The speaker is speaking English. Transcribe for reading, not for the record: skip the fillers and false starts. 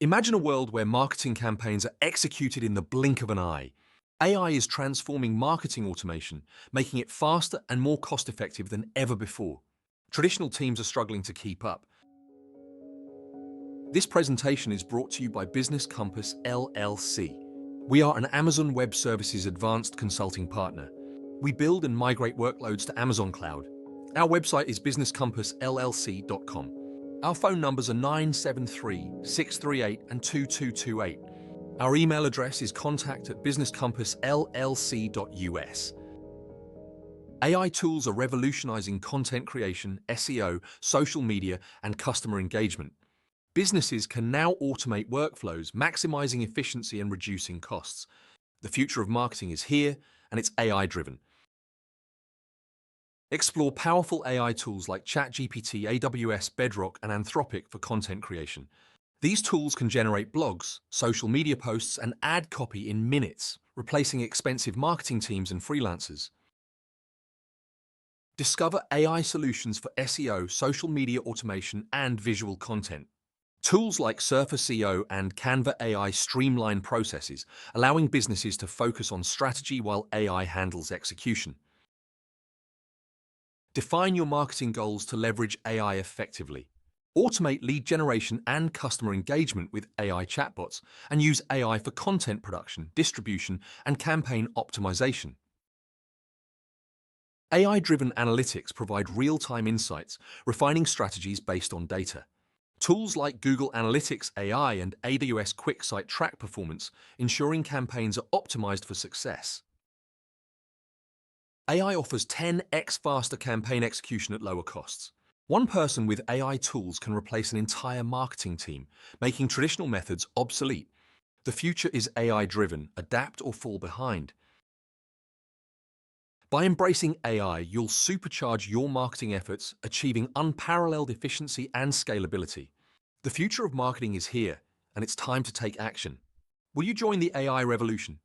Imagine a world where marketing campaigns are executed in the blink of an eye. AI is transforming marketing automation, making it faster and more cost-effective than ever before. Traditional teams are struggling to keep up. This presentation is brought to you by Business Compass LLC. We are an Amazon Web Services advanced consulting partner. We build and migrate workloads to Amazon Cloud. Our website is businesscompassllc.com. Our phone numbers are 973-638 and 2228. Our email address is contact@businesscompassllc.us. AI tools are revolutionizing content creation, SEO, social media, and customer engagement. Businesses can now automate workflows, maximizing efficiency and reducing costs. The future of marketing is here, and it's AI-driven. Explore powerful AI tools like ChatGPT, AWS Bedrock, and Anthropic for content creation. These tools can generate blogs, social media posts, and ad copy in minutes, replacing expensive marketing teams and freelancers. Discover AI solutions for SEO, social media automation, and visual content. Tools like Surface SEO and Canva AI streamline processes, allowing businesses to focus on strategy while AI handles execution. Define your marketing goals to leverage AI effectively. Automate lead generation and customer engagement with AI chatbots, and use AI for content production, distribution, and campaign optimization. AI-driven analytics provide real-time insights, refining strategies based on data. Tools like Google Analytics AI and AWS QuickSight track performance, ensuring campaigns are optimized for success. AI offers 10x faster campaign execution at lower costs. One person with AI tools can replace an entire marketing team, making traditional methods obsolete. The future is AI-driven, adapt or fall behind. By embracing AI, you'll supercharge your marketing efforts, achieving unparalleled efficiency and scalability. The future of marketing is here, and it's time to take action. Will you join the AI revolution?